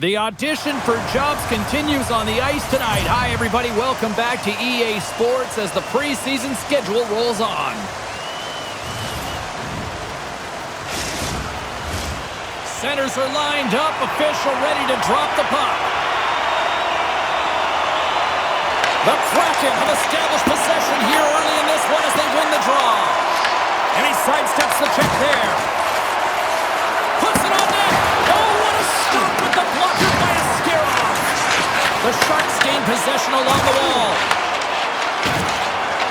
The audition for jobs continues on the ice tonight. Hi, everybody. Welcome back to EA Sports as the preseason schedule rolls on. Centers are lined up. Official ready to drop the puck. The Kraken have established possession here early in this one as they win the draw. And he sidesteps the check there. Puts it on net. Oh, what a stop with the blocker by Askarov. The Sharks gain possession along the wall.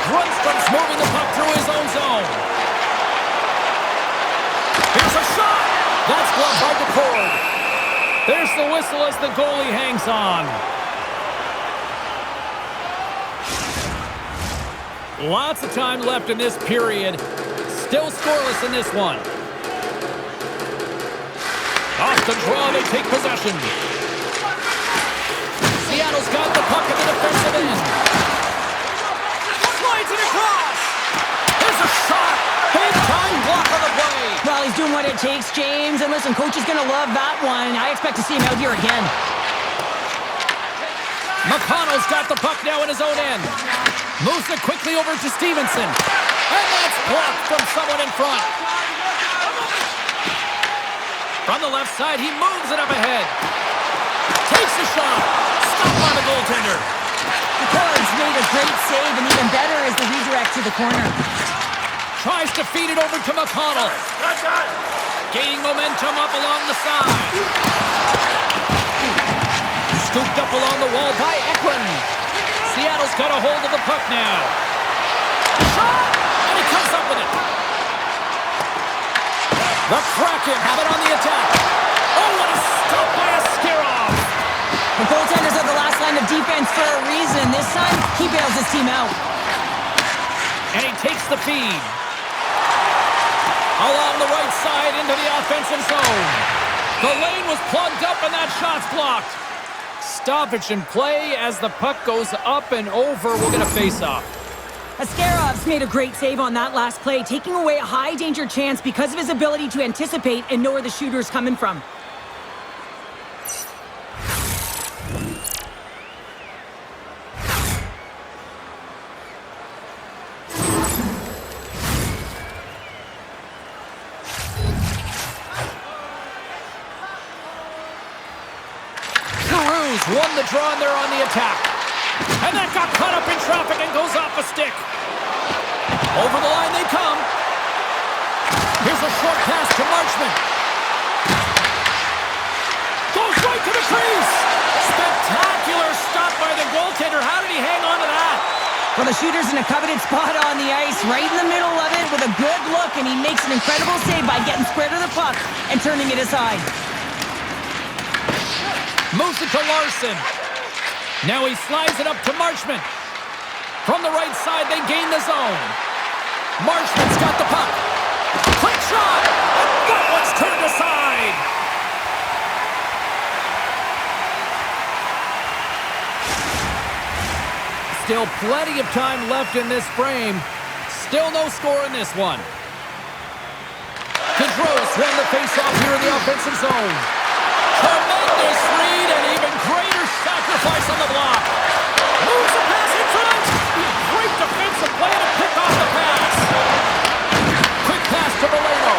Grundstrom's moving the puck through his own zone. Here's a shot. That's blocked by DeCord. There's the whistle as the goalie hangs on. Lots of time left in this period. Still scoreless in this one. Off the draw, they take possession. Seattle's got the puck at the defensive end. Slides it across. There's a shot. Big time block on the play. Well, he's doing what it takes, James. And listen, coach is going to love that one. I expect to see him out here again. McConnell's got the puck now in his own end. Moves it quickly over to Stevenson. And that's blocked from someone in front. From the left side, he moves it up ahead. Takes a shot. Stopped by the goaltender. The Cards made a great save, and even better is the redirect to the corner. Tries to feed it over to McConnell. Gaining momentum up along the side. Scooped up along the wall by Ekman. Seattle's got a hold of the puck now. Shot! And he comes up with it. The Kraken have it on the attack. Oh, what a stop by Askarov. The goaltenders are the last line of defense for a reason. This time, he bails his team out. And he takes the feed. Along the right side into the offensive zone. The lane was plugged up and that shot's blocked. Stoppage in play as the puck goes up and over. We'll get a face-off. Askarov's made a great save on that last play, taking away a high-danger chance because of his ability to anticipate and know where the shooter's coming from. Won the draw and they're on the attack. And that got caught up in traffic and goes off a stick. Over the line they come. Here's a short pass to Marchment. Goes right to the crease. Spectacular stop by the goaltender. How did he hang on to that? Well, the shooter's in a coveted spot on the ice, right in the middle of it with a good look, and he makes an incredible save by getting square to the puck and turning it aside. Moves it to Larson. Now he slides it up to Marchment. From the right side, they gain the zone. Marchment's got the puck. Quick shot! And that one's turned aside. Still plenty of time left in this frame. Still no score in this one. Gaudreau's won the faceoff here in the offensive zone. Tremendous read and even greater sacrifice on the block. Moves the pass in front. Great defensive play to pick off the pass. Quick pass to Moreno.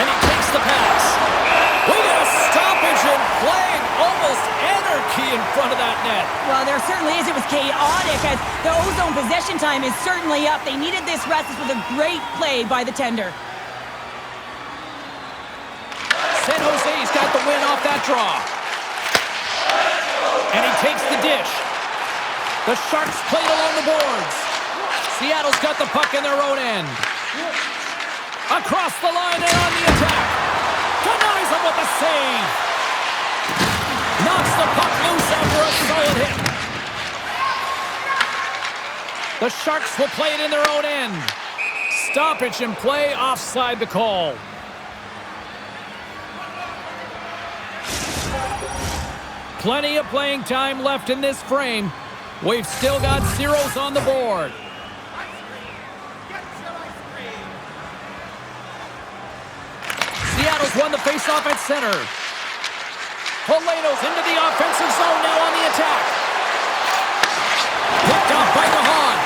And he takes the pass. We get a stoppage in play. Almost anarchy in front of that net. Well, there certainly is. It was chaotic as the ozone possession time is certainly up. They needed this rest. This was a great play by the tender. San Jose's got the win off that draw. And he takes the dish. The Sharks played along the boards. Seattle's got the puck in their own end. Across the line and on the attack. Denies him with a save. Knocks the puck loose after a solid hit. The Sharks will play it in their own end. Stoppage in play, offside the call. Plenty of playing time left in this frame. We've still got zeros on the board. Seattle's won the faceoff at center. Poleto's into the offensive zone now on the attack. Picked off by Mahan.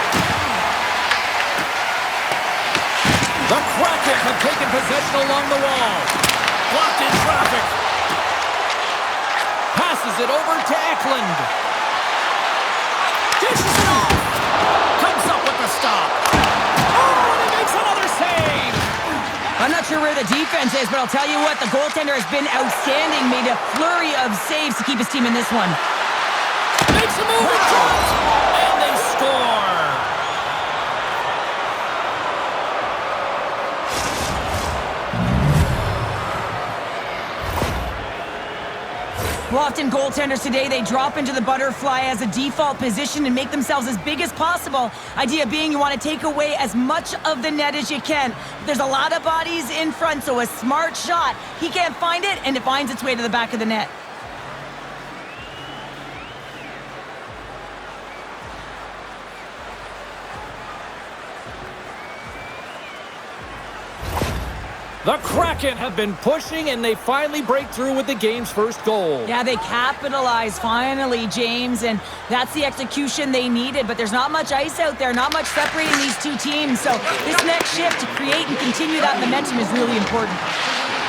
The Kraken have taken possession along the wall. Blocked in traffic. Passes it over to Eklund. Dishes it off. Comes up with the stop. Oh, and he makes another save. I'm not sure where the defense is, but I'll tell you what, the goaltender has been outstanding. Made a flurry of saves to keep his team in this one. Makes a move in front. And they score. Well, often goaltenders today, they drop into the butterfly as a default position and make themselves as big as possible. Idea being you want to take away as much of the net as you can. There's a lot of bodies in front, so a smart shot. He can't find it, and it finds its way to the back of the net. The Kraken have been pushing, and they finally break through with the game's first goal. Yeah, they capitalize finally, James, and that's the execution they needed, but there's not much ice out there, not much separating these two teams, so this next shift to create and continue that momentum is really important.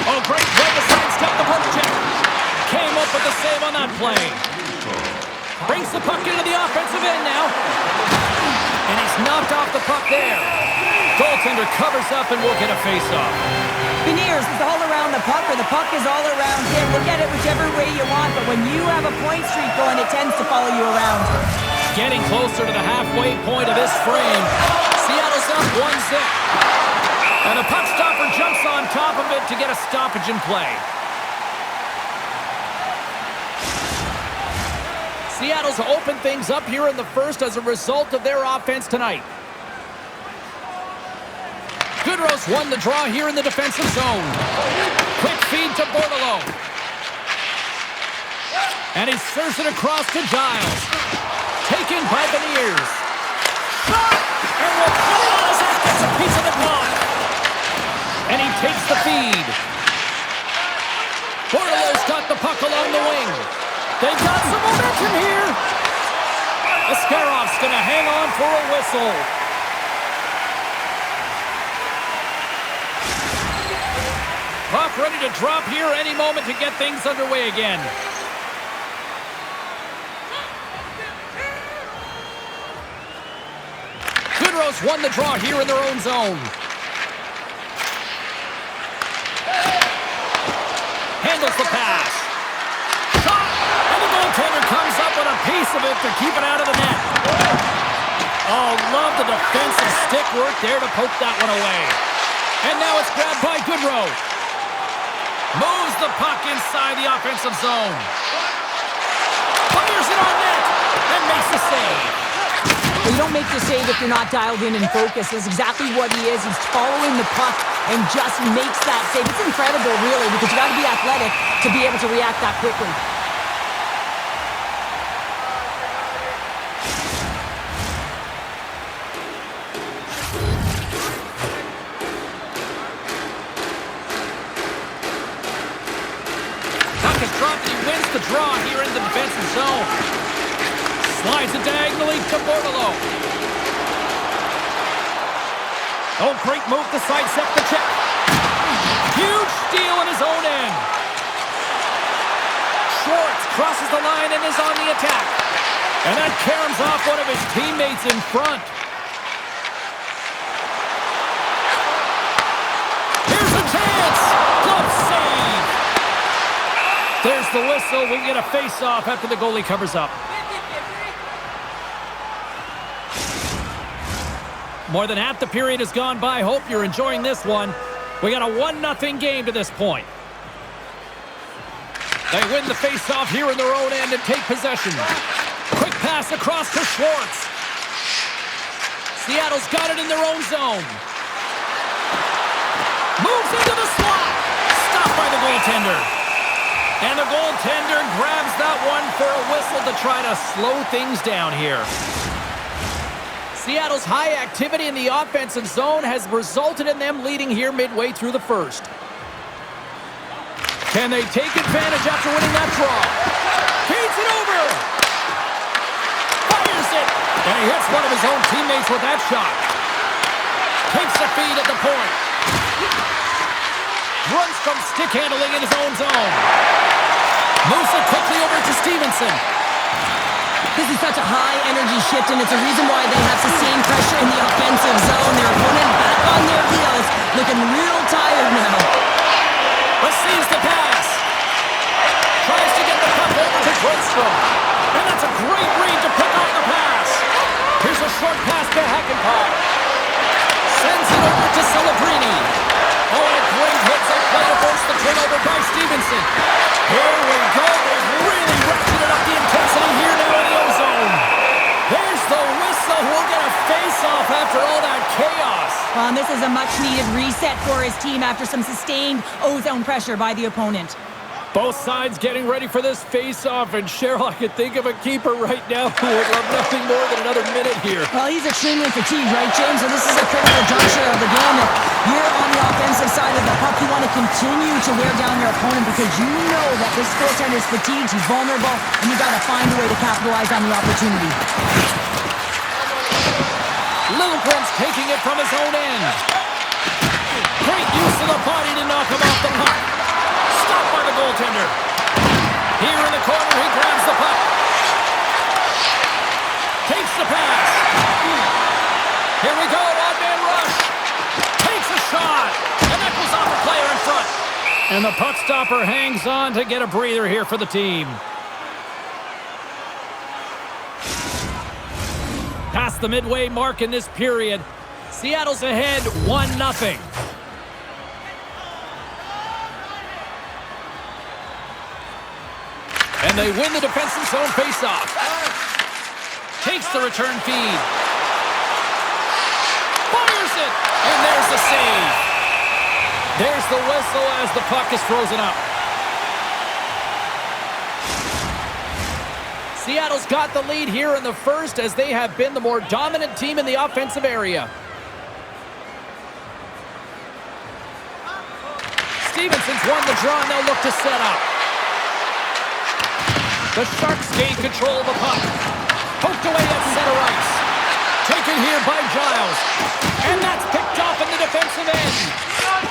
Oh, great way to sidestep the poke check. Came up with the save on that play. Brings the puck into the offensive end now. And he's knocked off the puck there. Goaltender covers up and will get a face-off. Beniers is all around the puck, or the puck is all around him. Look at it whichever way you want, but when you have a point streak going, it tends to follow you around. Getting closer to the halfway point of this frame. Seattle's up 1-0. And the puck stopper jumps on top of it to get a stoppage in play. Seattle's opened things up here in the first as a result of their offense tonight. Goodrow's won the draw here in the defensive zone. Quick feed to Bordelot. And he serves it across to Giles. Taken by Beniers. Shot! And will put it on his head. Gets a piece of the block. And he takes the feed. Bordelot's got the puck along the wing. They've got some momentum here. Ascarov's going to hang on for a whistle. Puck ready to drop here any moment to get things underway again. Goodrow's won the draw here in their own zone. Handles the pass. Shot! And the goaltender comes up with a piece of it to keep it out of the net. Oh, love the defensive stick work there to poke that one away. And now it's grabbed by Goodrow. Moves the puck inside the offensive zone. Fires it on net and makes the save. Well, you don't make the save if you're not dialed in and focused. That's exactly what he is. He's following the puck and just makes that save. It's incredible, really, because you got to be athletic to be able to react that quickly. The draw here in the defensive zone. Slides it diagonally to Bordelot. Oh, great move to sidestep the check. Huge steal in his own end. Schwartz crosses the line and is on the attack. And that caroms off one of his teammates in front. Here's a chance. Glove save. There's the whistle. We get a face-off after the goalie covers up. More than half the period has gone by. Hope you're enjoying this one. We got a 1-0 game to this point. They win the face-off here in their own end and take possession. Quick pass across to Schwartz. Seattle's got it in their own zone. Moves into the slot. Stopped by the goaltender. And the goaltender grabs that one for a whistle to try to slow things down here. Seattle's high activity in the offensive zone has resulted in them leading here midway through the first. Can they take advantage after winning that draw? Feeds it over. Fires it. And he hits one of his own teammates with that shot. Takes the feed at the point. Runs from stick handling in his own zone. Moves it quickly over to Stevenson. This is such a high-energy shift, and it's a reason why they have sustained pressure in the offensive zone. Their opponent back on their heels, looking real tired now. Receives the pass. Tries to get the puck over to Grundstrom. And that's a great read to pick off the pass. Here's a short pass to Hackenpah. Sends it over to Celebrini. Oh, and a great heads-up play to force the turnover by Stevenson. Here we go. They've really ratcheted up the intensity here now in the O-zone. There's the whistle. We'll get a face-off after all that chaos. Well, and this is a much-needed reset for his team after some sustained O-zone pressure by the opponent. Both sides getting ready for this face-off, and Cheryl, I could think of a keeper right now who would love nothing more than another minute here. Well, he's extremely fatigued, right, James? So this is a critical juncture of the game. If you're on the offensive side of the puck, you want to continue to wear down your opponent because you know that this goaltender is fatigued, he's vulnerable, and you got to find a way to capitalize on the opportunity. Lilligren's taking it from his own end. Great use of the body to knock him off the puck. Stopped by the goaltender. Here in the corner, he grabs the puck. Takes the pass. Here we go, odd-man rush. Takes a shot. And that goes off a player in front. And the puck stopper hangs on to get a breather here for the team. Past the midway mark in this period. Seattle's ahead 1-0. And they win the defensive zone faceoff. Takes the return feed. Fires it! And there's the save. There's the whistle as the puck is frozen up. Seattle's got the lead here in the first as they have been the more dominant team in the offensive area. Stevenson's won the draw and they'll look to set up. The Sharks gain control of the puck. Poked away at center ice. Taken here by Giles. And that's picked off in the defensive end.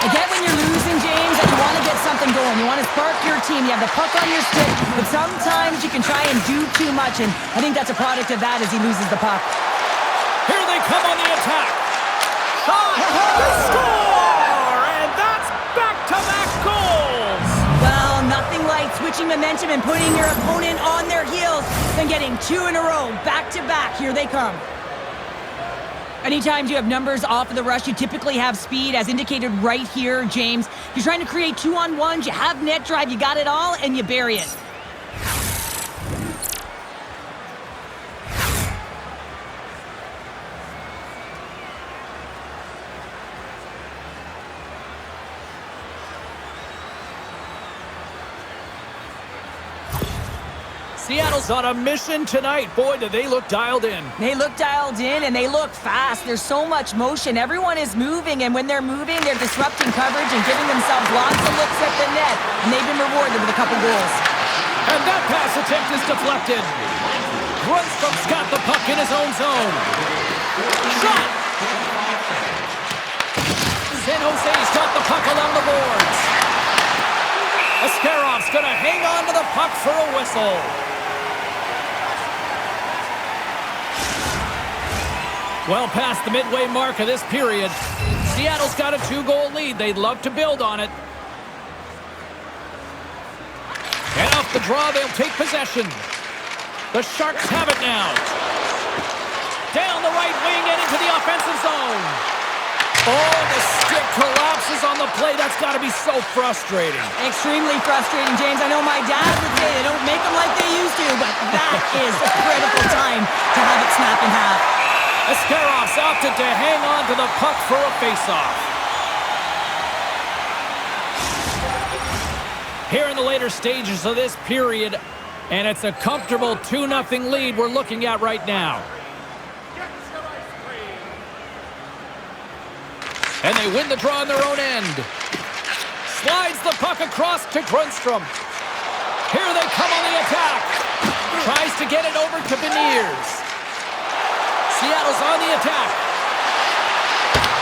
Again, when you're losing, James, and you want to get something going, you want to spark your team, you have the puck on your stick, but sometimes you can try and do too much, and I think that's a product of that as he loses the puck. Here they come on the attack. Shot! They score! And that's back-to-back goals! Well, nothing like switching momentum and putting your opponent on their heels than getting two in a row, back-to-back. Here they come. Anytime you have numbers off of the rush, you typically have speed, as indicated right here, James. You're trying to create two-on-ones, you have net drive, you got it all, and you bury it. Seattle's on a mission tonight. Boy, do they look dialed in. They look dialed in, and they look fast. There's so much motion. Everyone is moving, and when they're moving, they're disrupting coverage and giving themselves lots of looks at the net. And they've been rewarded with a couple goals. And that pass attempt is deflected. Grundstrom's got the puck in his own zone. Shot! San Jose's got the puck along the boards. Ascarov's going to hang on to the puck for a whistle. Well past the midway mark of this period, Seattle's got a 2-goal lead. They'd love to build on it. And off the draw, they'll take possession. The Sharks have it now. Down the right wing and into the offensive zone. Oh, the stick collapses on the play. That's got to be so frustrating. Extremely frustrating, James. I know my dad would say they don't make them like they used to, but that is a critical time to have it snap in half. Ascarov's opted to hang on to the puck for a faceoff. Here in the later stages of this period, and it's a comfortable 2-0 lead we're looking at right now. And they win the draw on their own end. Slides the puck across to Grundstrom. Here they come on the attack. Tries to get it over to Beniers. Seattle's on the attack.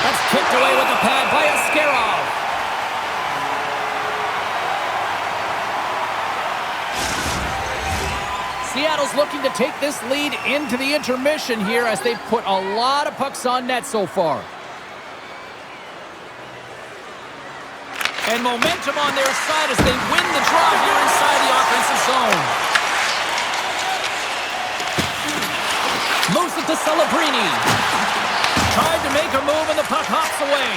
That's kicked away with the pad by Askarov. Seattle's looking to take this lead into the intermission here as they've put a lot of pucks on net so far. And momentum on their side as they win the draw here inside the offensive zone. Moves it to Celebrini. Tried to make a move and the puck hops away.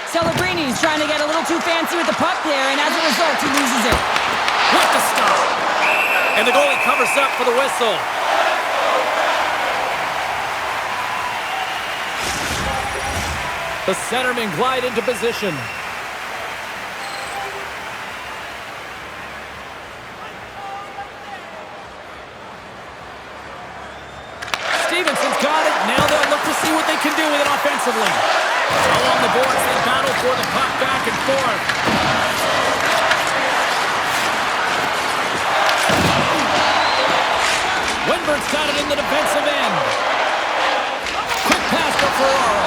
Celebrini's trying to get a little too fancy with the puck there, and as a result, he loses it. With the stop. And the goalie covers up for the whistle. The centermen glide into position. Stevenson's got it. Now they'll look to see what they can do with it offensively. Along the boards, they battle for the puck back and forth. Winberg's got it in the defensive end. Quick pass to Ferraro.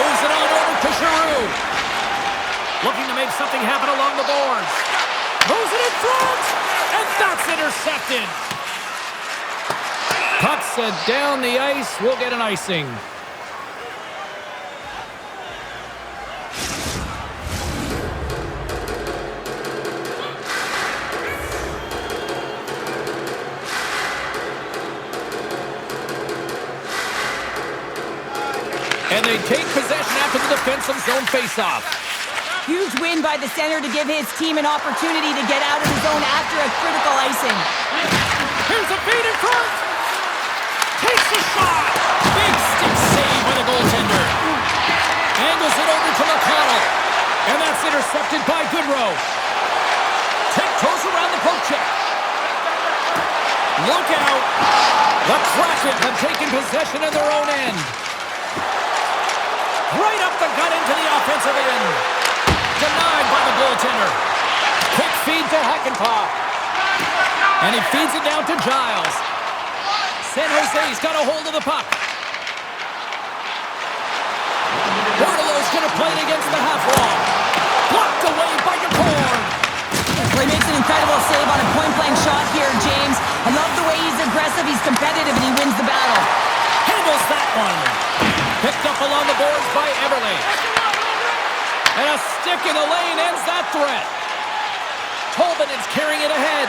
Moves it on over to Giroux. Looking to make something happen along the boards. Moves it in front. And that's intercepted. Puck set down the ice. We'll get an icing. And they take possession after the defensive zone faceoff. Huge win by the center to give his team an opportunity to get out of the zone after a critical icing. Here's a feed in front. Takes a shot. Big stick save by the goaltender. Angles it over to McConnell. And that's intercepted by Goodrow. Tiptoes around the poke check. Look out. The Kraken have taken possession of their own end. Right up the gut into the offensive end. Denied by the goaltender. Quick feed to Hakanpää. And he feeds it down to Giles. San Jose's got a hold of the puck. Bordelow's going to play it against the half wall. Blocked away by Decord. Well, he makes an incredible save on a point-blank shot here, James. I love the way he's aggressive, he's competitive, and he wins the battle. Handles that one. Picked up along the boards by Everly. And a stick in the lane ends that threat. Tolman is carrying it ahead.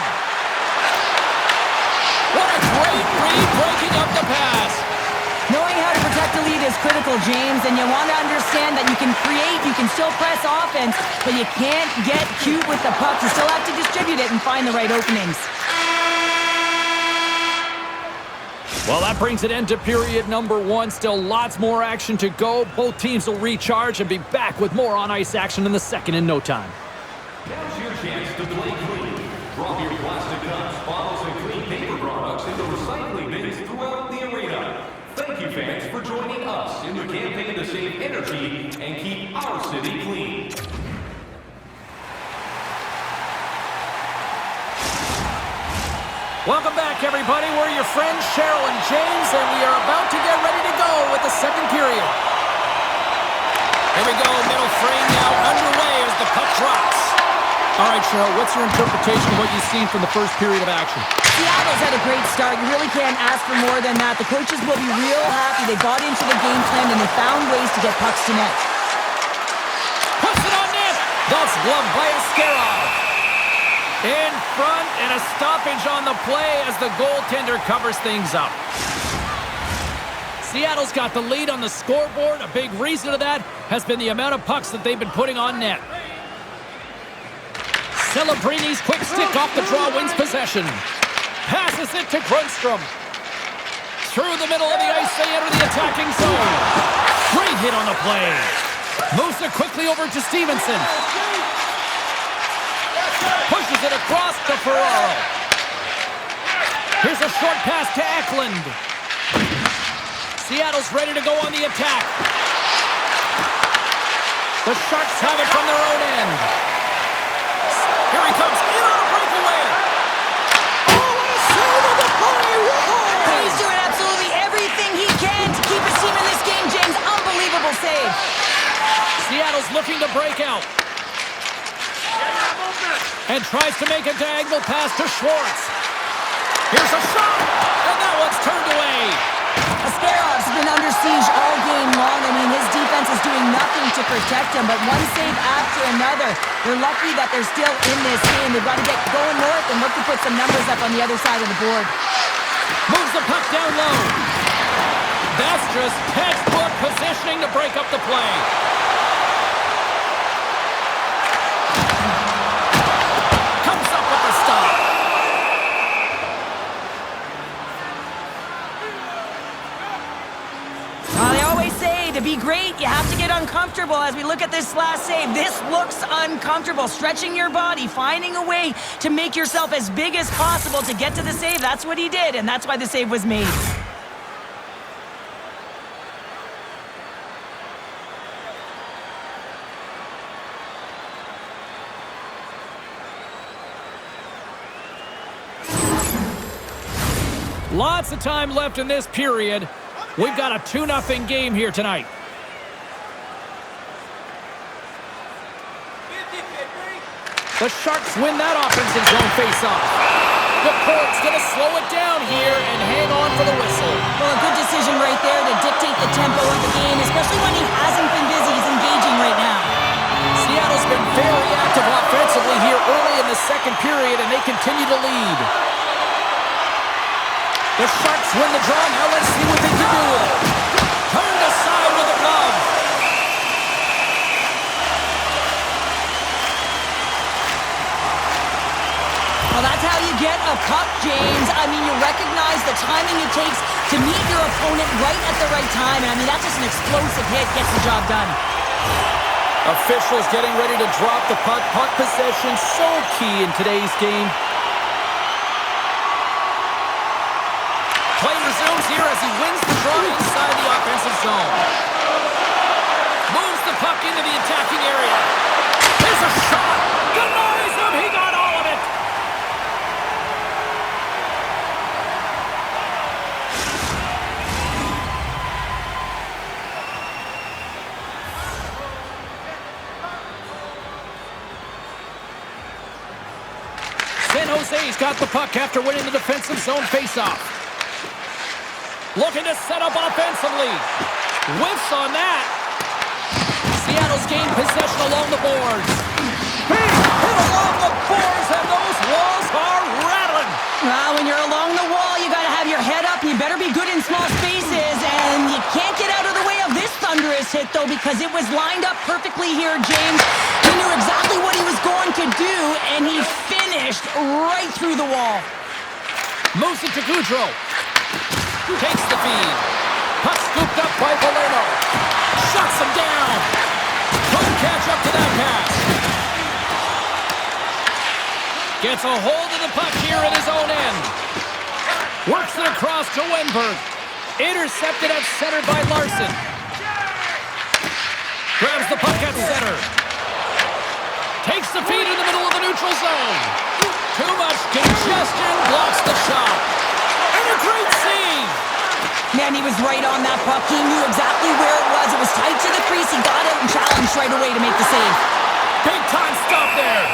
What a great read breaking up the pass. Knowing how to protect a lead is critical, James, and you want to understand that you can create, you can still press offense, but you can't get cute with the puck. You still have to distribute it and find the right openings. Well, that brings it into period number one. Still lots more action to go. Both teams will recharge and be back with more on-ice action in the second in no time. Now's your chance to play clean. Drop your plastic cups, bottles, and clean paper products into recycling bins throughout the arena. Thank you, fans, for joining us in the campaign to save energy and keep our city clean. Welcome back, everybody. We're your friends, Cheryl and James, and we are about to get ready to go with the second period. Here we go, middle frame now underway as the puck drops. All right, Cheryl, what's your interpretation of what you've seen from the first period of action? Seattle's had a great start. You really can't ask for more than that. The coaches will be real happy. They got into the game plan and they found ways to get pucks to net. Puts it on net. That's gloved by Askarov. In front, and a stoppage on the play as the goaltender covers things up. Seattle's got the lead on the scoreboard. A big reason of that has been the amount of pucks that they've been putting on net. Celebrini's quick stick off the draw wins possession. Passes it to Grundstrom. Through the middle of the ice, they enter the attacking zone. Great hit on the play. Moves it quickly over to Stevenson. Pushes it across to Ferraro. Here's a short pass to Eklund. Seattle's ready to go on the attack. The Sharks have it from their own end. Here he comes in on a breakaway. Oh, what a save of the play! Whoa! He's doing absolutely everything he can to keep his team in this game, James. Unbelievable save. Seattle's looking to break out. And tries to make a diagonal pass to Schwartz. Here's a shot, and that one's turned away. Ascarov's been under siege all game long. I mean, his defense is doing nothing to protect him, but one save after another. They're lucky that they're still in this game. They've got to get going north and look to put some numbers up on the other side of the board. Moves the puck down low. That's just textbook positioning to break up the play. Comes up with the stop. They always say to be great, you have to get uncomfortable. As we look at this last save, this looks uncomfortable. Stretching your body, finding a way to make yourself as big as possible to get to the save. That's what he did, and that's why the save was made. Lots of time left in this period. We've got a 2-0 game here tonight. The Sharks win that offensive zone faceoff. The Cork's going to slow it down here and hang on for the whistle. Well, a good decision right there to dictate the tempo of the game, especially when he hasn't been busy. He's engaging right now. Seattle's been very active offensively here early in the second period, and they continue to lead. The Sharks win the draw. Now let's see what they can do with it. Turned aside with a glove. Well, that's how you get a puck, James. I mean, you recognize the timing it takes to meet your opponent right at the right time. And I mean, that's just an explosive hit. Gets the job done. Officials getting ready to drop the puck. Puck possession so key in today's game. Play resumes here as he wins the draw inside the offensive zone. Moves the puck into the attacking area. There's a shot. Denies him. He got all of it. San Jose's got the puck after winning the defensive zone faceoff. Looking to set up offensively. Whiffs on that. Seattle's gained possession along the boards. Hit along the boards, and those walls are rattling. Well, when you're along the wall, you got to have your head up. You better be good in small spaces, and you can't get out of the way of this thunderous hit, though, because it was lined up perfectly here, James. He knew exactly what he was going to do, and he finished right through the wall. Moves it to Goudreau. Takes the feed. Puck scooped up by Valeno. Shuts him down. Couldn't catch up to that pass. Gets a hold of the puck here in his own end. Works it across to Wenberg. Intercepted at center by Larson. Grabs the puck at center. Takes the feed in the middle of the neutral zone. Too much congestion. Blocks the shot. And a great save. Man, he was right on that puck. He knew exactly where it was. It was tight to the crease. He got out and challenged right away to make the save. Big time stop there.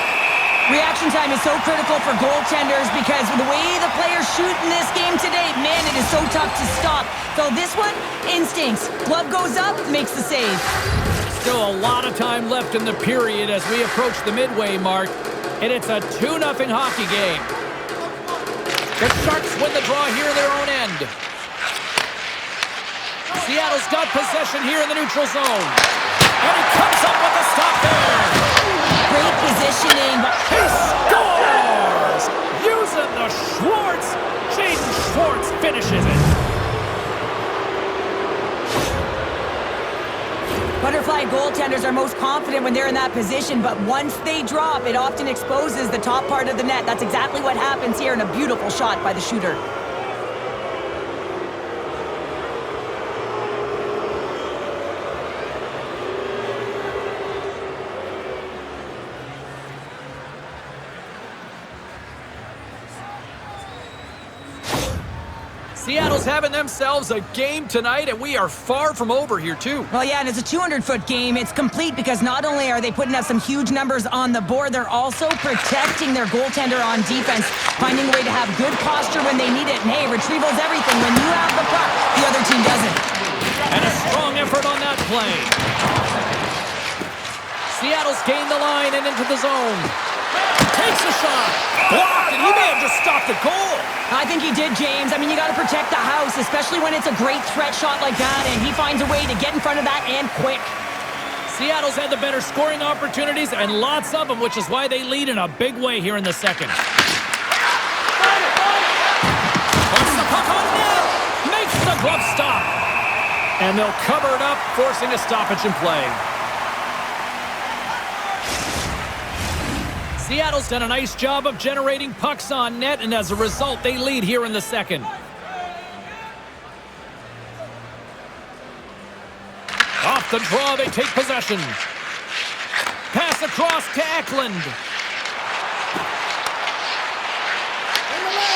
Reaction time is so critical for goaltenders because the way the players shoot in this game today, man, it is so tough to stop. So this one, instincts. Glove goes up, makes the save. Still a lot of time left in the period as we approach the midway mark, and it's a 2-0 hockey game. The Sharks win the draw here in their own end. Seattle's got possession here in the neutral zone. And he comes up with a stop there. Great positioning. He scores! Using the Schwartz. Jaden Schwartz finishes it. Butterfly goaltenders are most confident when they're in that position, but once they drop, it often exposes the top part of the net. That's exactly what happens here, and a beautiful shot by the shooter. Seattle's having themselves a game tonight, and we are far from over here, too. Well, yeah, and it's a 200-foot game. It's complete because not only are they putting up some huge numbers on the board, they're also protecting their goaltender on defense, finding a way to have good posture when they need it. And, hey, retrieval's everything. When you have the puck, the other team doesn't. And a strong effort on that play. Seattle's gained the line and into the zone. Takes a shot. Blocked, and he may have just stopped a goal. I think he did, James. I mean, you got to protect the house, especially when it's a great threat shot like that, and he finds a way to get in front of that and quick. Seattle's had the better scoring opportunities, and lots of them, which is why they lead in a big way here in the second. Puts the puck on net. Makes the glove stop. And they'll cover it up, forcing a stoppage in play. Seattle's done a nice job of generating pucks on net, and as a result, they lead here in the second. Off the draw, they take possession. Pass across to Eklund.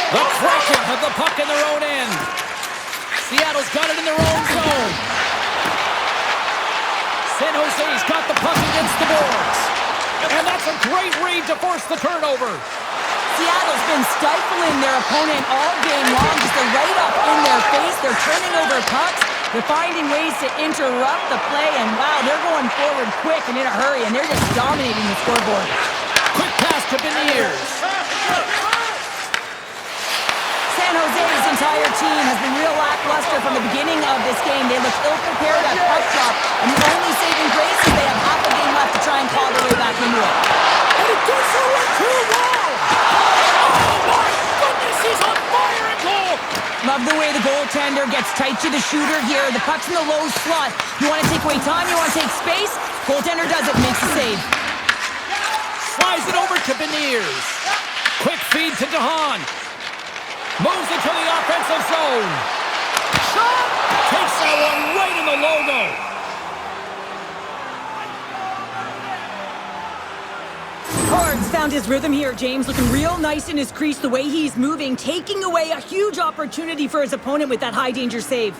The Kraken have the puck in their own end. Seattle's got it in their own zone. San Jose's got the puck against the boards. And that's a great read to force the turnover. Seattle's been stifling their opponent all game long, just right up in their face. They're turning over pucks. They're finding ways to interrupt the play, and wow, they're going forward quick and in a hurry, and they're just dominating the scoreboard. Quick pass to Beniers. San Jose's entire team has been real lackluster from the beginning of this game. They look ill-prepared at puck drop, and the only saving grace is they have half a game left to try and claw their way back into it. And it gets over to Wall. Oh my goodness, he's on fire and goal. Love the way the goaltender gets tight to the shooter here. The puck's in the low slot. You want to take away time, you want to take space. Goaltender does it, makes the save. Slides it over to Beniers. Quick feed to DeHaan. Moves it to the offensive zone. Shot! Takes that one right in the logo. Cards found his rhythm here, James. Looking real nice in his crease, the way he's moving, taking away a huge opportunity for his opponent with that high-danger save.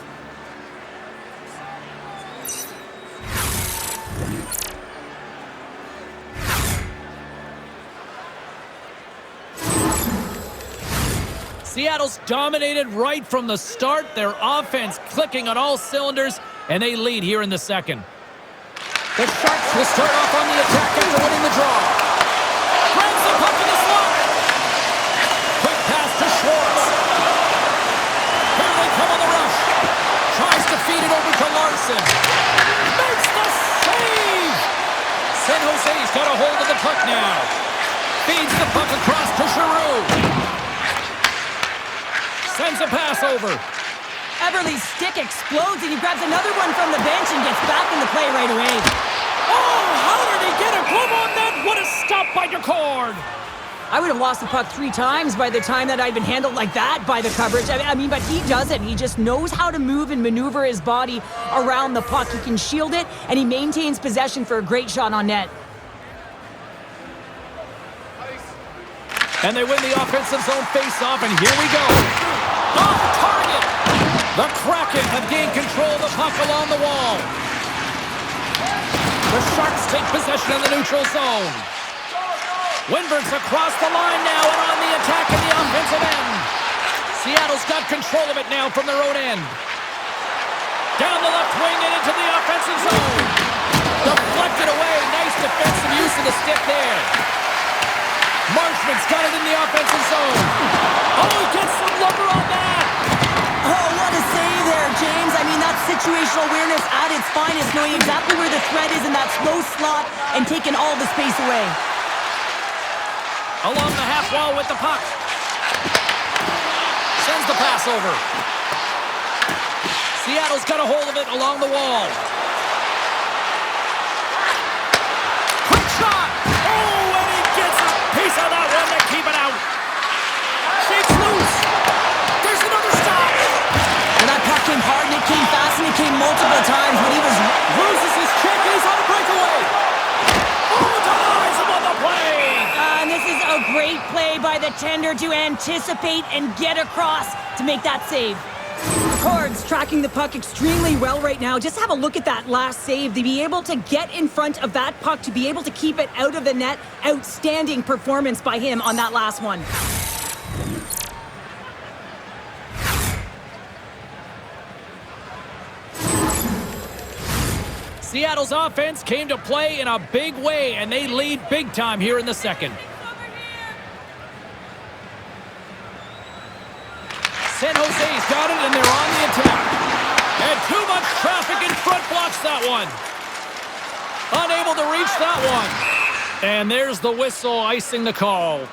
Seattle's dominated right from the start. Their offense clicking on all cylinders, and they lead here in the second. The Sharks will start off on the attack after winning the draw. Grabs the puck in the slot. Quick pass to Schwartz. Here they come on the rush. Tries to feed it over to Larson. Makes the save! San Jose's got a hold of the puck now. Feeds the puck across to Giroux. Sends a pass over. Everly's stick explodes, and he grabs another one from the bench and gets back in the play right away. Oh, how did he get a glove on that? What a stop by Decord. I would have lost the puck 3 times by the time that I'd been handled like that by the coverage. I mean, but he doesn't. He just knows how to move and maneuver his body around the puck. He can shield it, and he maintains possession for a great shot on net. And they win the offensive zone face-off, and here we go. Off target! The Kraken have gained control of the puck along the wall. The Sharks take possession of the neutral zone. Winberg's across the line now and on the attack in the offensive end. Seattle's got control of it now from their own end. Down the left wing and into the offensive zone. Deflected away. Nice defensive use of the stick there. Marshman's got it in the offensive zone. Oh, he gets some lumber on that. Oh, what a save there, James. I mean, that's situational awareness at its finest, knowing exactly where the threat is in that slow slot and taking all the space away. Along the half wall with the puck. Sends the pass over. Seattle's got a hold of it along the wall. Quick shot. Oh, and he gets a piece of that one to keep it out. Shakes loose. There's another stop. And that puck came hard, and it came fast, and it came multiple times when he was... Loses his check, and he's on a breakaway. Oh, denies him on the play. And this is a great play by the tender to anticipate and get across to make that save. Cards tracking the puck extremely well right now. Just have a look at that last save. To be able to get in front of that puck, to be able to keep it out of the net. Outstanding performance by him on that last one. Seattle's offense came to play in a big way, and they lead big time here in the second. San Jose's got it, and they're on the attack. And too much traffic in front blocks that one. Unable to reach that one. And there's the whistle icing the call.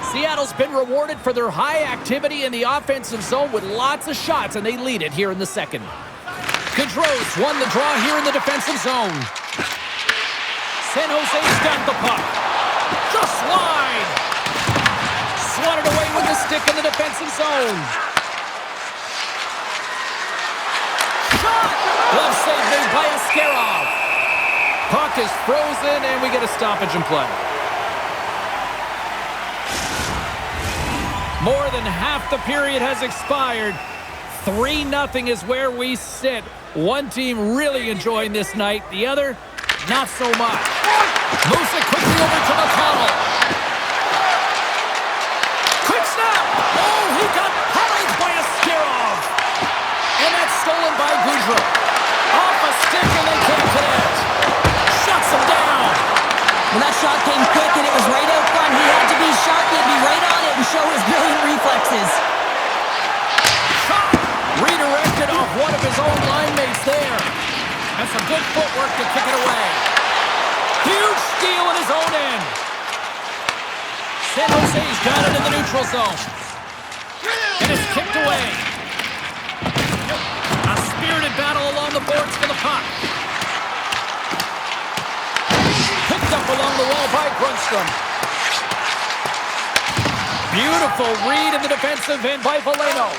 Seattle's been rewarded for their high activity in the offensive zone with lots of shots, and they lead it here in the second. Gaudreau's won the draw here in the defensive zone. San Jose's got the puck. Just wide. Swatted away with the stick in the defensive zone. Shot! Glove save made by Askarov. Puck is frozen, and we get a stoppage in play. More than half the period has expired. 3-0 is where we sit. One team really enjoying this night. The other, not so much. Moves it quickly over to McConnell. Quick snap! Oh, he got parried by Askarov. And that's stolen by Gaudreau. Off a stick, and they can't connect. Shuts him down. Well, that shot came quick, and it was right out front. He had to be sharp. He had to be right on it and show his brilliant reflexes. Shot! Redirected off one of his own line mates there. And some good footwork to kick it away. Huge steal in his own end. San Jose's got it in the neutral zone. And it's kicked away. A spirited battle along the boards for the puck. Picked up along the wall by Grundstrom. Beautiful read in the defensive end by Valeno.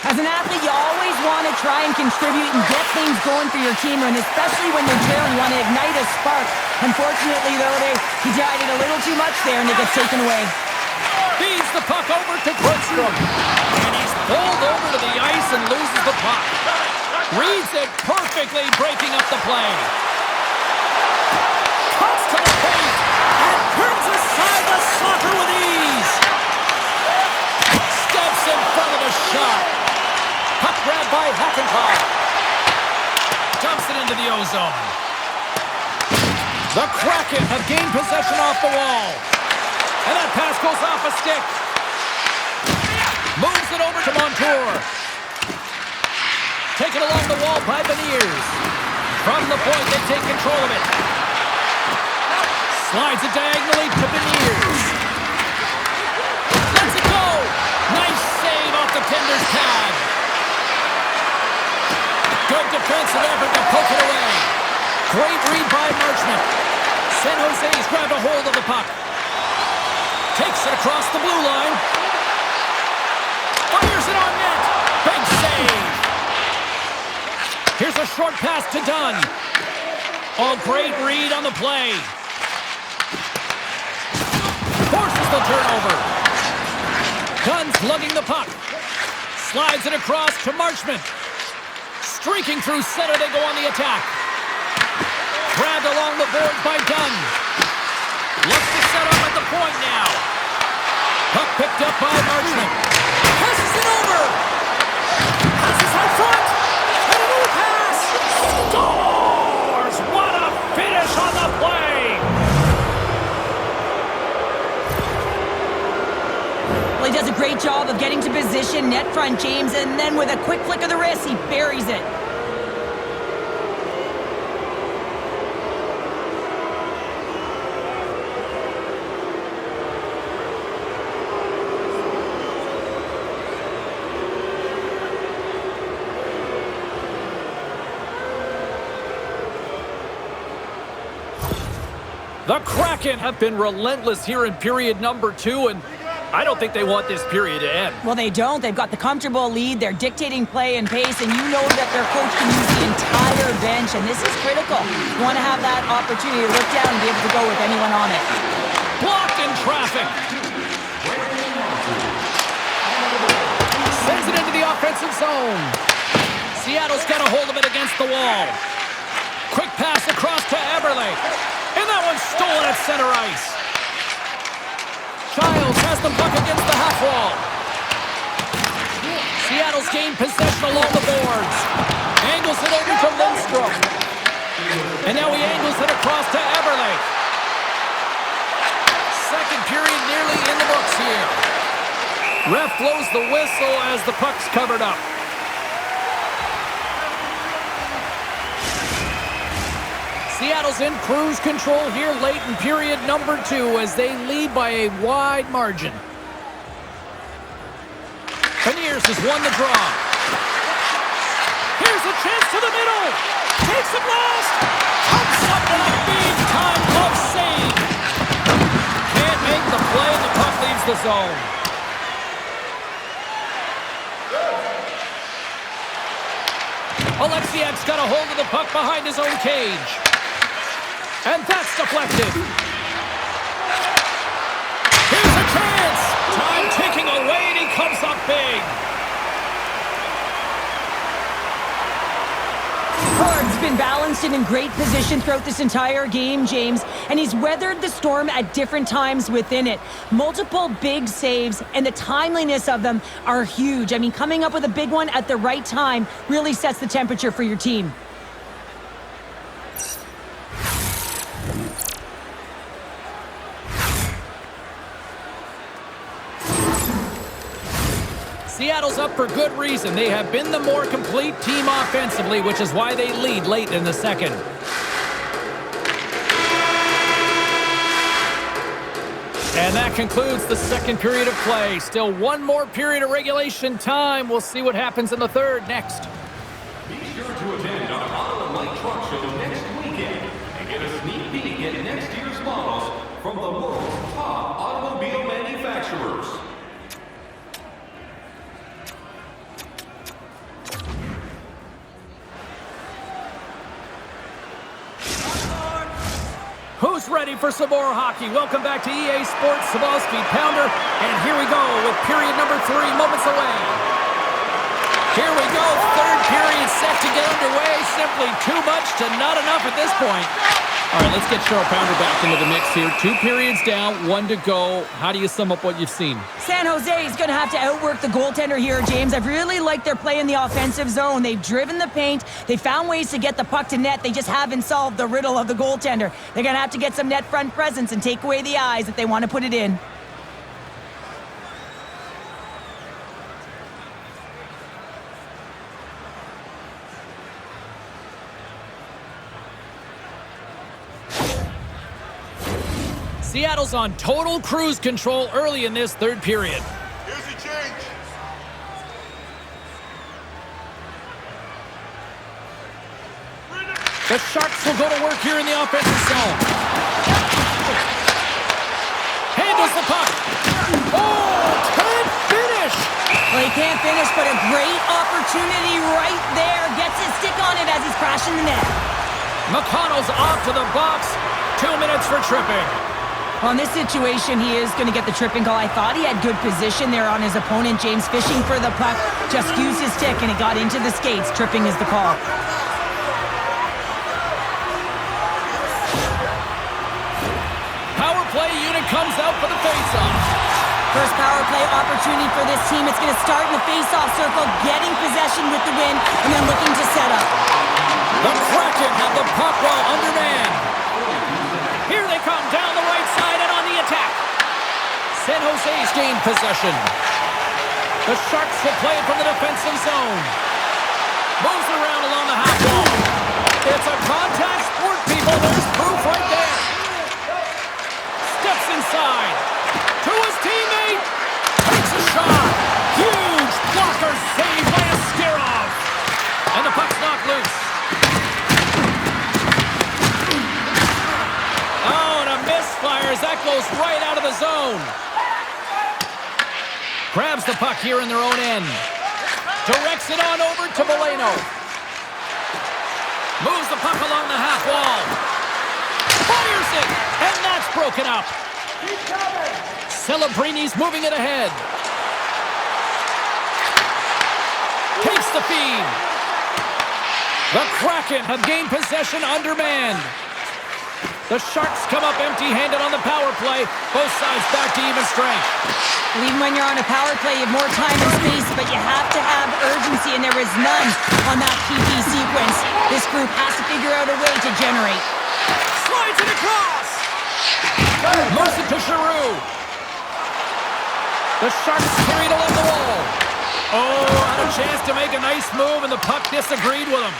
As an athlete, you always want to try and contribute and get things going for your team, and especially when they're trailing, you want to ignite a spark. Unfortunately, though, he tried it a little too much there, and it gets taken away. Feeds the puck over to Grundstrom. And he's pulled over to the ice and loses the puck. Reads it perfectly, breaking up the play. Cuts to the paint and turns aside the soccer with ease. Steps in front of the shot. Puck grabbed by Hackenthal. Dumps it into the ozone. The Kraken have gained possession off the wall. And that pass goes off a stick. Moves it over to Montour. Taken along the wall by Beniers. From the point, they take control of it. Slides it diagonally to Beniers. Lets it go. Nice save off the tender's pad. Good defensive effort to poke it away. Great read by Marchment. San Jose's grabbed a hold of the puck. Takes it across the blue line. Fires it on net. Big save. Here's a short pass to Dunn. Oh, great read on the play. Forces the turnover. Dunn's lugging the puck. Slides it across to Marchment. Streaking through center, they go on the attack. Grabbed along the boards by Dunn. Looks to set up at the point now. Puck picked up by Marchment. Passes it over. Passes out front. And a new pass. Scores! What a finish on the play. Well, he does a great job of getting to position, net front James, and then with a quick flick of the wrist, he buries it. The Kraken have been relentless here in period number 2, and I don't think they want this period to end. Well, they don't. They've got the comfortable lead. They're dictating play and pace, and you know that their coach can use the entire bench, and this is critical. You want to have that opportunity to look down and be able to go with anyone on it. Blocked in traffic. offensive zone. Seattle's got a hold of it against the wall. Quick pass across to Eberle. And that one's stolen at center ice. Childs has the puck against the half wall. Seattle's gained possession along the boards. Angles it over to Lindstrom. And now he angles it across to Eberle. Second period nearly in the books here. Ref blows the whistle as the puck's covered up. Seattle's in cruise control here late in period number 2 as they lead by a wide margin. Beniers has won the draw. Here's a chance to the middle. Takes it last. Comes up with a big time glove save. Can't make the play and the puck leaves the zone. Alexiak's got a hold of the puck behind his own cage. And that's deflected. Here's a chance. Time ticking away, and he comes up big. Hard's been balanced and in great position throughout this entire game, James, and he's weathered the storm at different times within it. Multiple big saves, and the timeliness of them are huge. I mean, coming up with a big one at the right time really sets the temperature for your team. Seattle's up for good reason. They have been the more complete team offensively, which is why they lead late in the second. And that concludes the second period of play. Still one more period of regulation time. We'll see what happens in the third next. Be sure to attend our Auto and Light Truck Show next weekend and get a sneak peek at next year's models from the world's top automobile manufacturers. Who's ready for some more hockey? Welcome back to EA Sports Savalsky Pounder. And here we go with period number 3, moments away. Here we go, third period set to get underway. Simply too much to not enough at this point. All right, let's get Cheryl Pounder back into the mix here. 2 periods down, 1 to go. How do you sum up what you've seen? San Jose is going to have to outwork the goaltender here, James. I've really liked their play in the offensive zone. They've driven the paint. They found ways to get the puck to net. They just haven't solved the riddle of the goaltender. They're going to have to get some net front presence and take away the eyes if they want to put it in. Seattle's on total cruise control early in this third period. Here's the change. The Sharks will go to work here in the offensive zone. Handles the puck. Oh, can't finish. Well, he can't finish, but a great opportunity right there. Gets his stick on it as he's crashing the net. McConnell's off to the box. 2 minutes for tripping. Well, in this situation, he is going to get the tripping call. I thought he had good position there on his opponent, James, fishing for the puck. Just used his stick, and it got into the skates. Tripping is the call. Power play unit comes out for the faceoff. First power play opportunity for this team. It's going to start in the face-off circle, getting possession with the win, and then looking to set up. The Kraken have the puck while undermanned. Here they come down the right side and on the attack. San Jose's gained possession. The Sharks will play it from the defensive zone. Moves it around along the half wall. It's a contact sport, people. There's proof right there. Steps inside. To his teammate. Takes a shot. Huge blocker save by Askarov. And the puck's knocked loose. Oh, and a misfires. That goes right out of the zone. Grabs the puck here in their own end. Directs it on over to Valeno. Moves the puck along the half wall. Fires it, and that's broken up. Celebrini's moving it ahead. the feed. The Kraken have gained possession undermanned. The Sharks come up empty-handed on the power play. Both sides back to even strength. Even when you're on a power play, you have more time and space, but you have to have urgency, and there is none on that PP sequence. This group has to figure out a way to generate. Slides it across. Moves it to Giroux. The Sharks carried along the wall. Oh, had a chance to make a nice move, and the puck disagreed with him.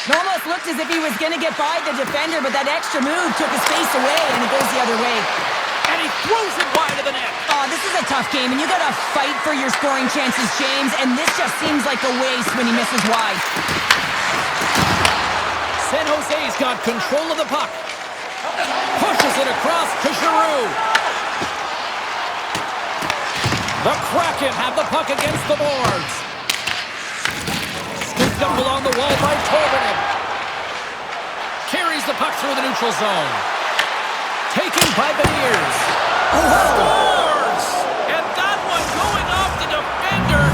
It almost looked as if he was going to get by the defender, but that extra move took his face away, and it goes the other way. And he throws it wide of the net. Oh, this is a tough game, and you got to fight for your scoring chances, James, and this just seems like a waste when he misses wide. San Jose's got control of the puck. Pushes it across to Giroux. The Kraken have the puck against the boards. Scooped up along the wall by Tolvanen. Carries the puck through the neutral zone. Taken by Beniers. Scores! And that one going off the defender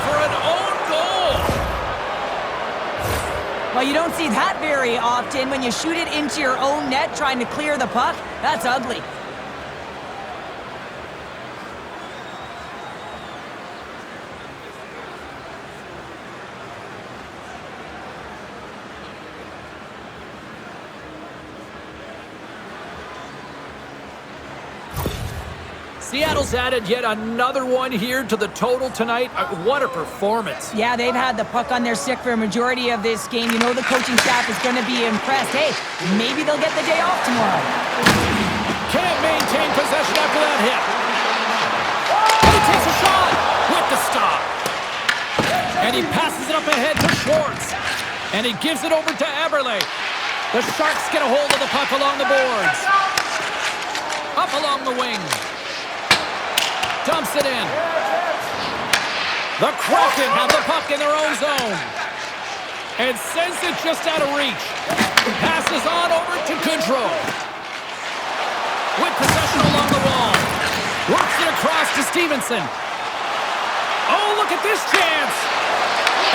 for an own goal. Well, you don't see that very often when you shoot it into your own net trying to clear the puck. That's ugly. Seattle's added yet another one here to the total tonight. What a performance. Yeah, they've had the puck on their stick for a majority of this game. You know the coaching staff is going to be impressed. Hey, maybe they'll get the day off tomorrow. Can't maintain possession after that hit. And he takes a shot with the stop. And he passes it up ahead to Schwartz. And he gives it over to Eberle. The Sharks get a hold of the puck along the boards. Up along the wing. Dumps it in. The Kraken have the puck in their own zone. And sends it just out of reach. Passes on over to Goodrow. With possession along the wall. Works it across to Stevenson. Oh, look at this chance.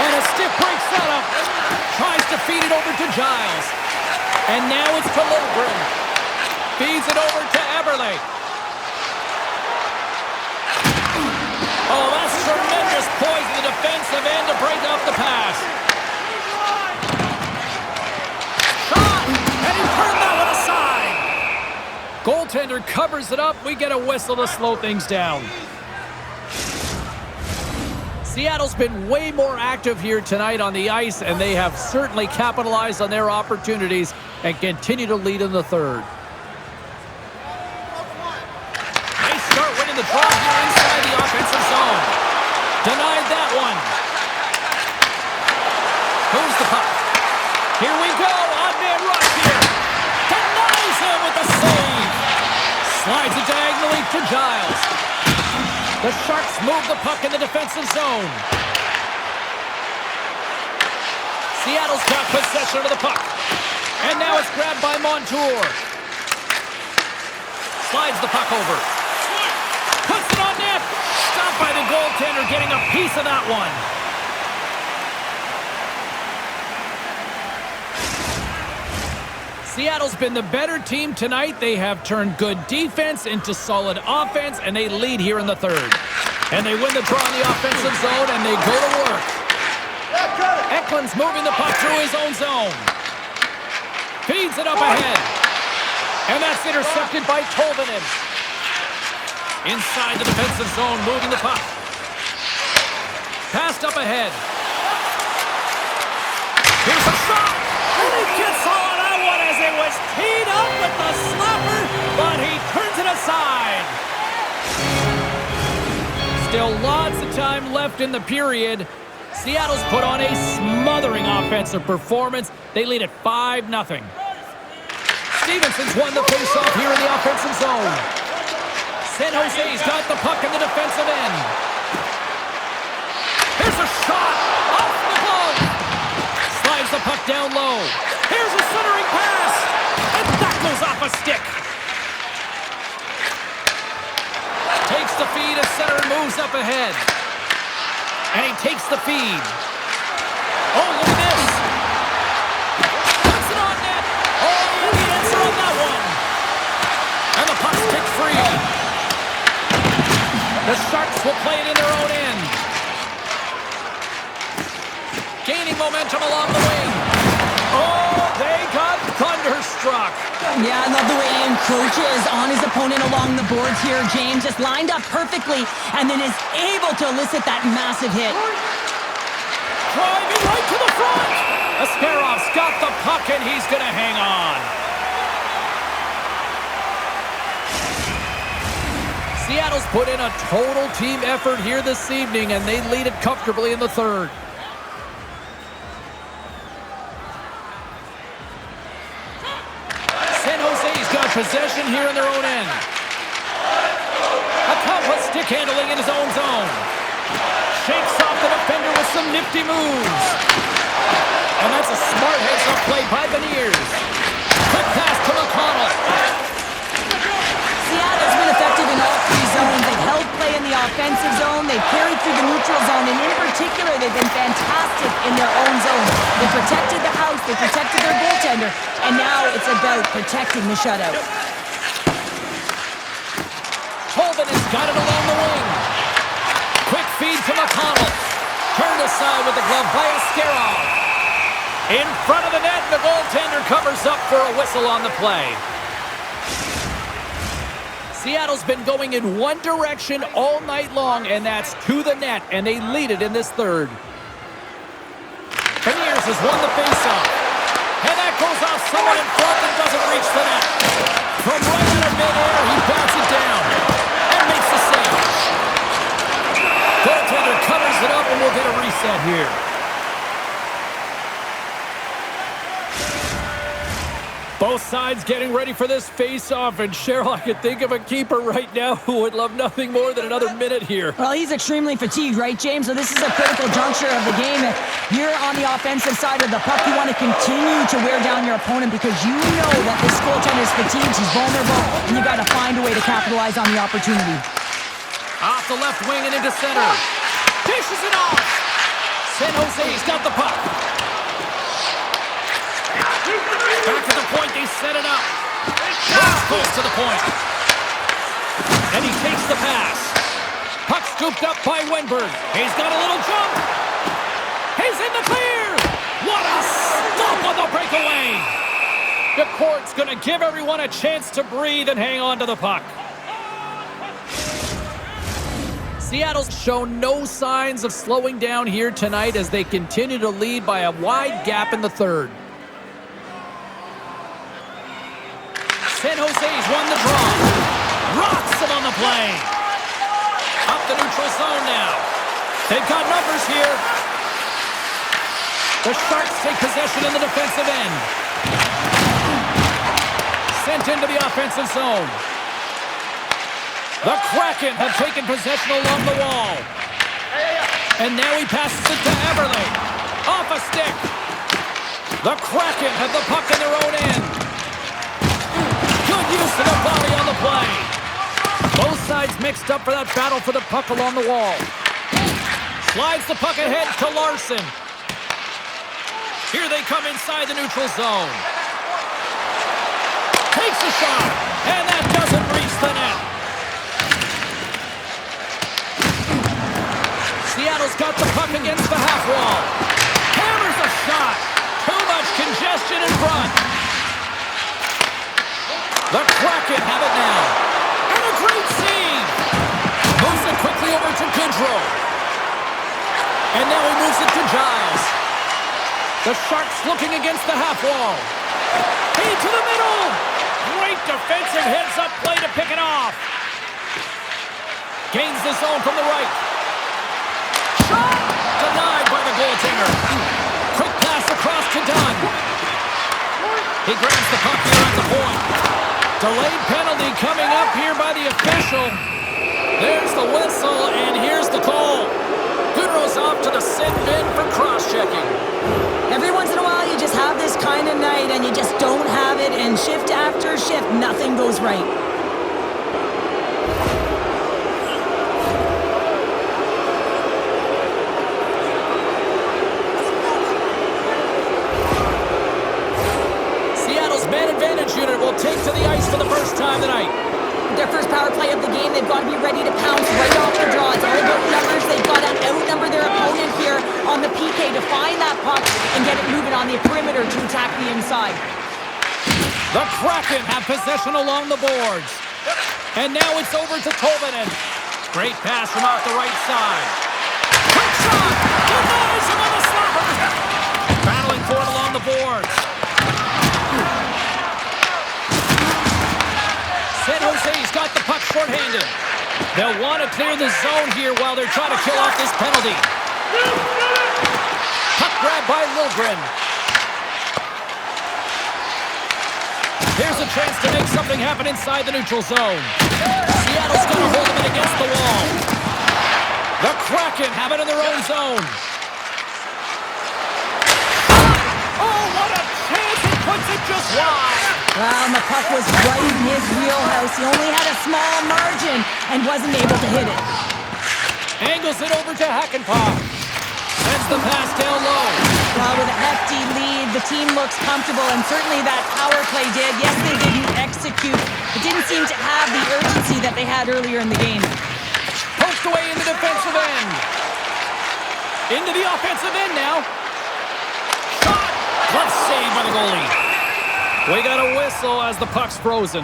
And a stick breaks that up. Tries to feed it over to Giles. And now it's to Lindgren. Feeds it over to Eberle. Oh, that's tremendous poise in the defensive end to break off the pass. Shot! And he turned that one aside. Goaltender covers it up. We get a whistle to slow things down. Seattle's been way more active here tonight on the ice, and they have certainly capitalized on their opportunities and continue to lead in the third. Nice start winning the draw here inside the offensive zone. Denied that one. Moves the puck. Here we go. Odd-man rush here. Denies him with the save. Slides it diagonally to Giles. The Sharks move the puck in the defensive zone. Seattle's got possession of the puck. And now it's grabbed by Montour. Slides the puck over. Puts it on net. Stopped by the goaltender, getting a piece of that one. Seattle's been the better team tonight. They have turned good defense into solid offense, and they lead here in the third. And they win the draw in the offensive zone, and they go to work. Eklund's moving the puck through his own zone. Feeds it up ahead. And that's intercepted by Tolvanen. Inside the defensive zone, moving the puck. Passed up ahead. Here's a shot! And he gets on that one as it was teed up with the slapper, but he turns it aside. Still lots of time left in the period. Seattle's put on a smothering offensive performance. They lead at 5-0. Stevenson's won the faceoff here in the offensive zone. San Jose's got the puck in the defensive end. Here's a shot off the glove. Slides the puck down low. Here's a centering pass. And that goes off a stick. Takes the feed as center moves up ahead. And he takes the feed. Oh, look at this. Puts it on net. Oh, and the answer on that one. And the puck's kicked free. The Sharks will play it in their own end. Gaining momentum along the wing. Oh, they got thunderstruck. Yeah, I love the way he encroaches on his opponent along the boards here. James just lined up perfectly and then is able to elicit that massive hit. Driving right to the front. Askerov's got the puck and he's going to hang on. Seattle's put in a total team effort here this evening, and they lead it comfortably in the third. San Jose's got possession here in their own end. Acampa stick handling in his own zone. Shakes off the defender with some nifty moves. And that's a smart heads-up play by Beniers. Quick pass to McConnell. Seattle's been effective in all three zones. They've held play in the offensive zone. They've carried through the neutral zone. And in particular, they've been fantastic in their own zone. They protected the house. They protected their goaltender. And now it's about protecting the shutout. Holden has got it along the wing. Quick feed to McConnell. Turned aside with the glove by Askerov. In front of the net, the goaltender covers up for a whistle on the play. Seattle's been going in one direction all night long, and that's to the net, and they lead it in this third. Beniers has won the faceoff. And that goes off someone in front and doesn't reach the net. From right out of midair, he bats it down and makes the save. Goaltender covers it up, and we'll get a reset here. Both sides getting ready for this face-off, and Cheryl, I could think of a keeper right now who would love nothing more than another minute here. Well, he's extremely fatigued, right, James? So this is a critical juncture of the game. You're on the offensive side of the puck. You want to continue to wear down your opponent because you know that this goaltender is fatigued, he's vulnerable, and you got to find a way to capitalize on the opportunity. Off the left wing and into center. Dishes it off. San Jose's got the puck. Back to the point, they set it up. Runs close to the point. And he takes the pass. Puck scooped up by Wenberg. He's got a little jump. He's in the clear. What a stop on the breakaway. The court's going to give everyone a chance to breathe and hang on to the puck. Seattle's shown no signs of slowing down here tonight as they continue to lead by a wide gap in the third. San Jose's won the draw. Rocks him on the play. Up the neutral zone now. They've got numbers here. The Sharks take possession in the defensive end. Sent into the offensive zone. The Kraken have taken possession along the wall. And now he passes it to Everly. Off a stick. The Kraken have the puck in their own end. Good use of the body on the play. Both sides mixed up for that battle for the puck along the wall. Slides the puck ahead to Larson. Here they come inside the neutral zone. Takes a shot, and that doesn't reach the net. Seattle's got the puck against the half wall. Hammers a shot. Too much congestion in front. The Kraken have it now. And a great save. Moves it quickly over to Goodrow. And now he moves it to Giles. The Sharks looking against the half wall. Feed to the middle. Great defensive heads-up play to pick it off. Gains the zone from the right. Shot! Denied by the goaltender. Quick pass across to Dunn. He grabs the puck here at the point. Delayed penalty coming up here by the official. There's the whistle, and here's the call. Goodrow's off to the sin bin for cross-checking. Every once in a while, you just have this kind of night, and you just don't have it, and shift after shift, nothing goes right. first power play of the game. They've got to be ready to pounce right off the draw. It's all about numbers. They've got to outnumber their opponent here on the PK to find that puck and get it moving on the perimeter to attack the inside. The Kraken have possession along the boards. And now it's over to Tolvanen. Great pass from off the right side. Quick shot! Denies him on the slapper! Battling for it along the boards. San Jose's got the puck short-handed. They'll want to clear the zone here while they're trying to kill off this penalty. Puck grab by Liljegren. Here's a chance to make something happen inside the neutral zone. Seattle's going to hold them in against the wall. The Kraken have it in their own zone. Oh, what a chance! He puts it just wide. Well, the puck was right in his wheelhouse. He only had a small margin and wasn't able to hit it. Angles it over to Hakanpää. Sends the pass down low. Well, with a hefty lead, the team looks comfortable, and certainly that power play did. Yes, they didn't execute. It didn't seem to have the urgency that they had earlier in the game. Poked away in the defensive end. Into the offensive end now. Shot! Glove save by the goalie. We got a whistle as the puck's frozen.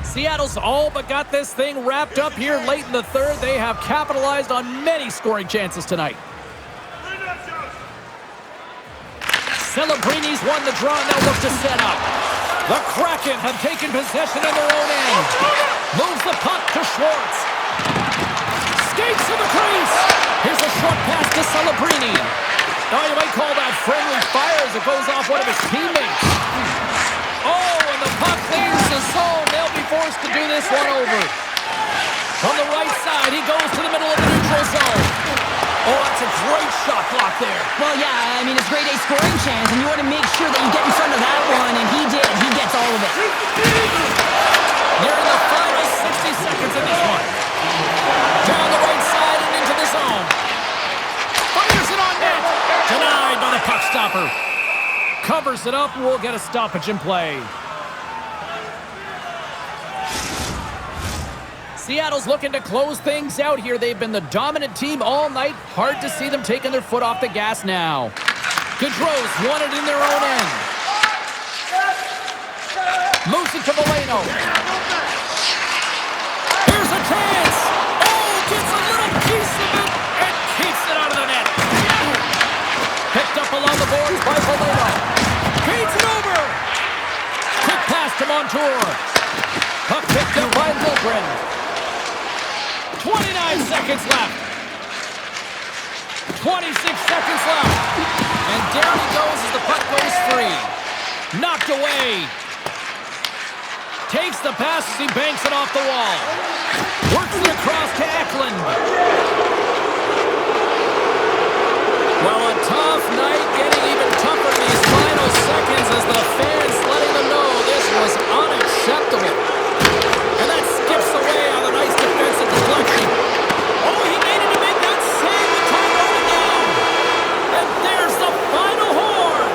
Seattle's all but got this thing wrapped up here late in the third. They have capitalized on many scoring chances tonight. Celebrini's won the draw, and they'll look to set up. The Kraken have taken possession in their own end. Moves the puck to Schwartz. Skates to the crease. Here's a short pass to Celebrini. Now you might call that friendly fire as it goes off one of his teammates. Oh, and the puck clears the zone. They'll be forced to do this one over. From the right side, he goes to the middle of the neutral zone. Oh, that's a great shot block there. Well, yeah, I mean, it's grade A scoring chance, and you want to make sure that you get in front of that one, and he did. He gets all of it. They're in the final 60 seconds of this one. Down the right side and into the zone. Fires it on net. Denied by the puck stopper. Covers it up, and we'll get a stoppage in play. Seattle's looking to close things out here. They've been the dominant team all night. Hard to see them taking their foot off the gas now. Gaudreau's won it in their own end. Moves it to Valeno. Here's a chance. Oh, gets a little piece of it and keeps it out of the net. Picked up along the boards by Valeno. Feeds it over. Quick pass to Montour. Puck picked up by Liljegren. 29 seconds left. 26 seconds left. And down he goes as the puck goes free. Knocked away. Takes the pass as he banks it off the wall. Works it across to Eklund. Well, a tough night, getting even tougher in these final seconds as the fans letting them know this was unacceptable. And that skips away on a nice defensive deflection. Oh, he needed to make that save with time running down. And there's the final horn.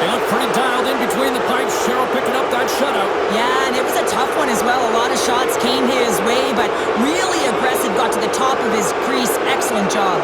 They look pretty dialed in between the pipes. Cheryl picking up that shutout. Yeah, and it was a tough one as well. A lot of shots came his way, but really aggressive, got to the top of his crease. Excellent job.